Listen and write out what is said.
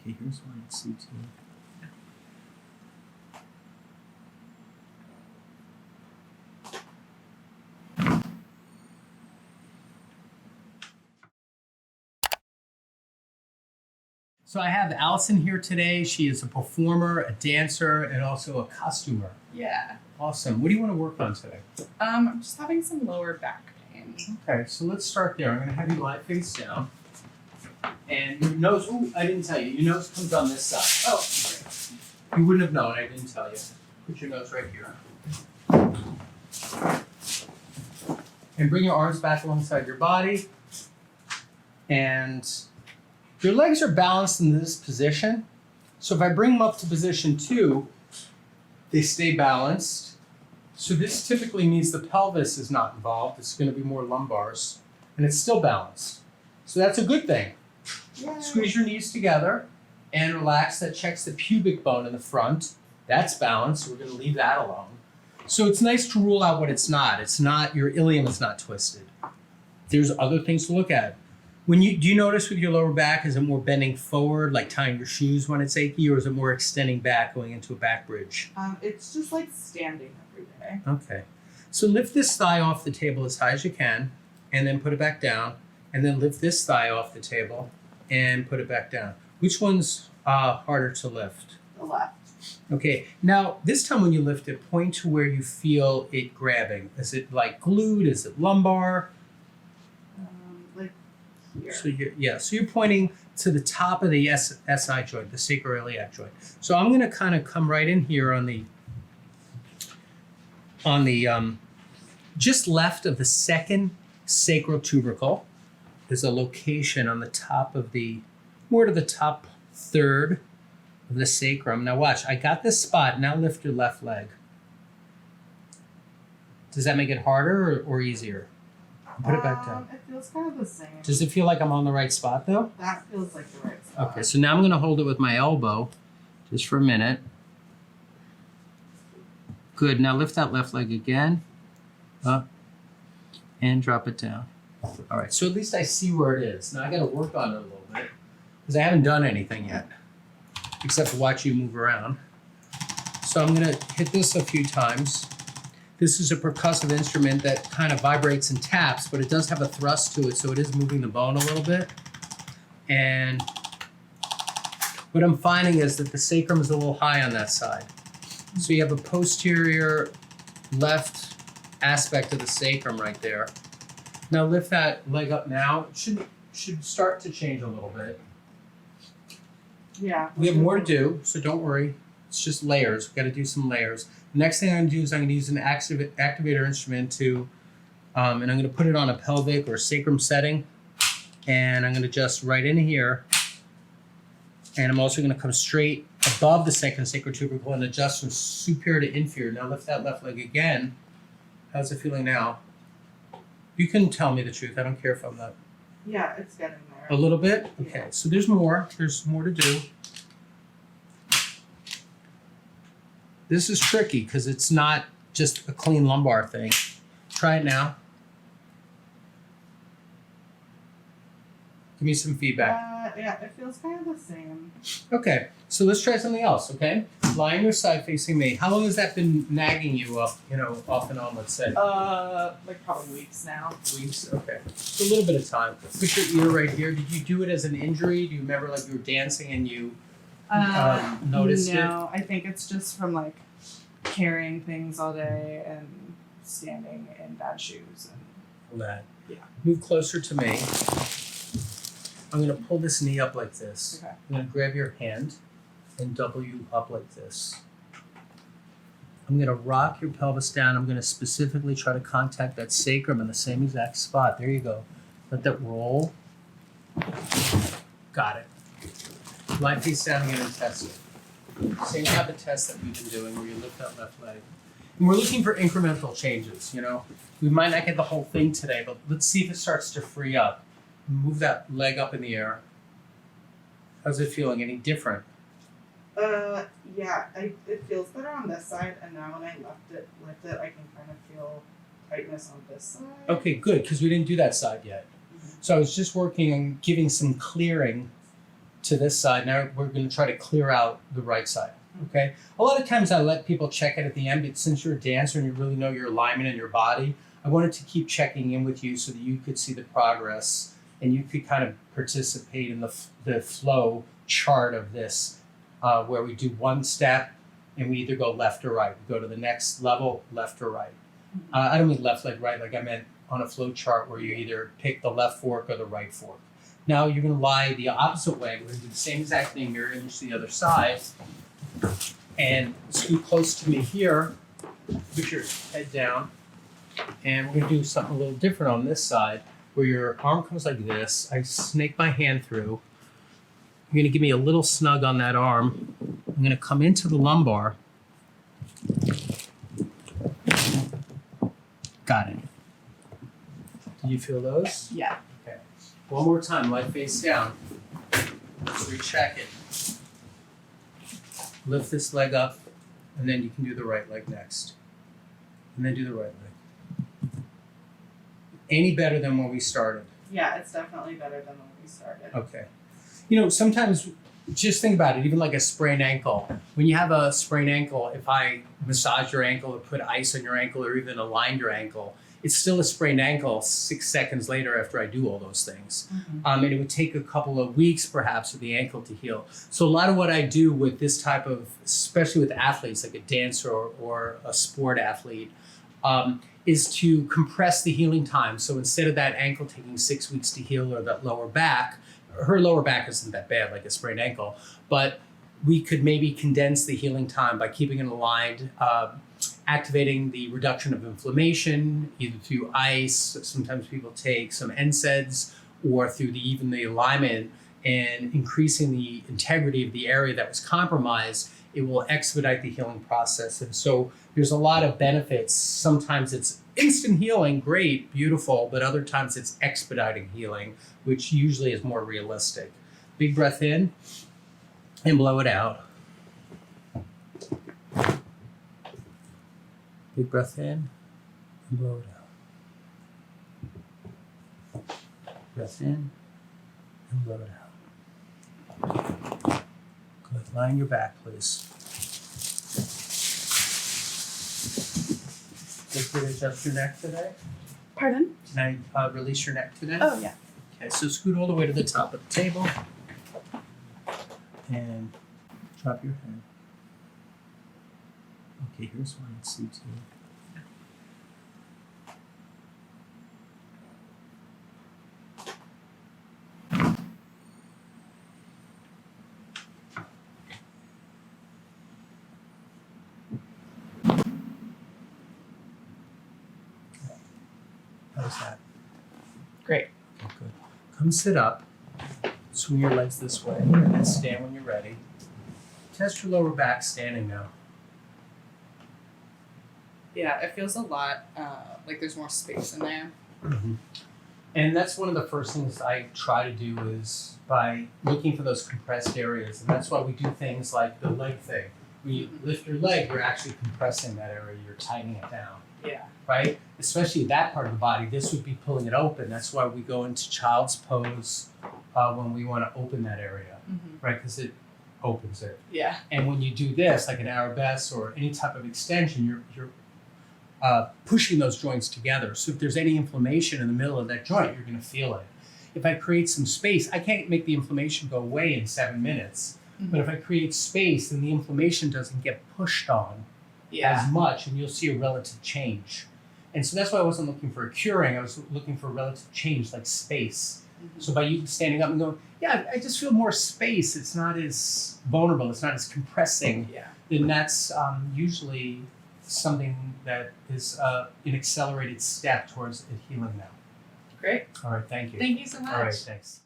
Okay, here's why it's CT. So I have Allison here today. She is a performer, a dancer, and also a costumer. Yeah. Awesome. What do you want to work on today? I'm just having some lower back pain. Okay, so let's start there. I'm going to have you lie face down. And your nose, I didn't tell you. Your nose comes on this side. Oh, great. You wouldn't have known, I didn't tell you. Put your nose right here. And bring your arms back alongside your body. And your legs are balanced in this position. So if I bring them up to position 2, they stay balanced. So this typically means the pelvis is not involved. It's going to be more lumbars. And it's still balanced. So that's a good thing. Yay. Squeeze your knees together and relax. That checks the pubic bone in the front. That's balanced. We're going to leave that alone. So it's nice to rule out what it's not. It's not, your ilium is not twisted. There's other things to look at. Do you notice with your lower back, is it more bending forward, like tying your shoes when it's achy, or is it more extending back, going into a back bridge? It's just like standing every day. Okay. So lift this thigh off the table as high as you can, and then put it back down, and then lift this thigh off the table and put it back down. Which one's harder to lift? The left. Okay. Now, this time when you lift it, point to where you feel it grabbing. Is it like glute? Is it lumbar? Like here. So you're pointing to the top of the SI joint, the sacroiliac joint. So I'm going to kind of come right in here on the just left of the second sacral tubercle. There's a location on the top of more to the top third of the sacrum. Now watch, I got this spot. Now lift your left leg. Does that make it harder or easier? Put it back down. It feels kind of the same. Does it feel like I'm on the right spot though? That feels like the right spot. Okay, so now I'm going to hold it with my elbow just for a minute. Good, now lift that left leg again, up, and drop it down. All right, so at least I see where it is. Now I got to work on it a little bit because I haven't done anything yet, except for watch you move around. So I'm going to hit this a few times. This is a percussive instrument that kind of vibrates and taps, but it does have a thrust to it, so it is moving the bone a little bit. And what I'm finding is that the sacrum is a little high on that side. So you have a posterior left aspect of the sacrum right there. Now lift that leg up now. It should start to change a little bit. Yeah. We have more to do, so don't worry. It's just layers. We've got to do some layers. The next thing I'm going to do is I'm going to use an activator instrument and I'm going to put it on a pelvic or sacrum setting. And I'm going to adjust right in here. And I'm also going to come straight above the second sacral tubercle and adjust from superior to inferior. Now lift that left leg again. How's it feeling now? You can tell me the truth. I don't care if I'm not. Yeah, it's getting there. A little bit? Okay, so there's more. There's more to do. This is tricky because it's not just a clean lumbar thing. Try it now. Give me some feedback. Yeah, it feels kind of the same. Okay, so let's try something else, okay? Lie on your side facing me. How long has that been nagging you up, off and on, let's say? Like probably weeks now. Weeks? Okay. So a little bit of time. Put your ear right here. Did you do it as an injury? Do you remember like you were dancing and you noticed it? No, I think it's just from like carrying things all day and standing in bad shoes and That. yeah. Move closer to me. I'm going to pull this knee up like this. Okay. I'm going to grab your hand and double you up like this. I'm going to rock your pelvis down. I'm going to specifically try to contact that sacrum in the same exact spot. There you go. Let that roll. Got it. Lie face down again and test it. Same type of test that we've been doing where you lift that left leg. And we're looking for incremental changes, We might not get the whole thing today, but let's see if it starts to free up. Move that leg up in the air. How's it feeling? Any different? Yeah, it feels better on this side, and now when I lift it, I can kind of feel tightness on this side. Okay, good, because we didn't do that side yet. Mm-hmm. So I was just working on giving some clearing to this side. Now we're going to try to clear out the right side. Okay. A lot of times I let people check it at the end, but since you're a dancer and you really know your alignment in your body, I wanted to keep checking in with you so that you could see the progress and you could kind of participate in the flow chart of this, where we do one step and we either go left or right. We go to the next level, left or right. I don't mean left leg, right, like I meant on a flow chart where you either pick the left fork or the right fork. Now you're going to lie the opposite way. We're going to do the same exact thing, mirror image to the other side. And scoot close to me here, put your head down, and we're going to do something a little different on this side, where your arm comes like this. I snake my hand through. You're going to give me a little snug on that arm. I'm going to come into the lumbar. Got it. Do you feel those? Yeah. Okay. One more time, lie face down. Let's recheck it. Lift this leg up, and then you can do the right leg next. And then do the right leg. Any better than when we started? Yeah, it's definitely better than when we started. Okay. You know, sometimes, just think about it, even like a sprained ankle. When you have a sprained ankle, if I massage your ankle or put ice on your ankle or even align your ankle, it's still a sprained ankle 6 seconds later after I do all those things. And it would take a couple of weeks perhaps for the ankle to heal. So a lot of what I do with this type of, especially with athletes, like a dancer or a sport athlete, is to compress the healing time. So instead of that ankle taking 6 weeks to heal, or that lower back, her lower back isn't that bad, like a sprained ankle, but we could maybe condense the healing time by keeping it aligned, activating the reduction of inflammation, either through ice. Sometimes people take some NSAIDs, or through even the alignment, and increasing the integrity of the area that was compromised. It will expedite the healing process. And so there's a lot of benefits. Sometimes it's instant healing, great, beautiful, but other times it's expediting healing, which usually is more realistic. Big breath in and blow it out. Big breath in and blow it out. Breath in and blow it out. Good. Lie on your back, please. Did you adjust your neck today? Pardon? Can I release your neck today? Oh, yeah. Okay, so scoot all the way to the top of the table and drop your head. Okay, here's one. C2. How's that? Great. Okay, good. Come sit up. Swing your legs this way, and then stand when you're ready. Test your lower back standing now. Yeah, it feels a lot like there's more space in there. Mm-hmm. And that's one of the first things I try to do, is by looking for those compressed areas. And that's why we do things like the leg thing. When you lift your leg, you're actually compressing that area. You're tightening it down. Yeah. Right? Especially that part of the body. This would be pulling it open. That's why we go into child's pose when we want to open that area. Right? Because it opens it. Yeah. And when you do this, like an arabesque or any type of extension, you're pushing those joints together. So if there's any inflammation in the middle of that joint, you're going to feel it. If I create some space, I can't make the inflammation go away in 7 minutes. But if I create space, then the inflammation doesn't get pushed on as much, and you'll see a relative change. And so that's why I wasn't looking for a curing. I was looking for a relative change, like space. So by you standing up and going, yeah, I just feel more space. It's not as vulnerable. It's not as compressing. Yeah. Then that's usually something that is an accelerated step towards it healing now. Great. All right, thank you. Thank you so much. All right, thanks.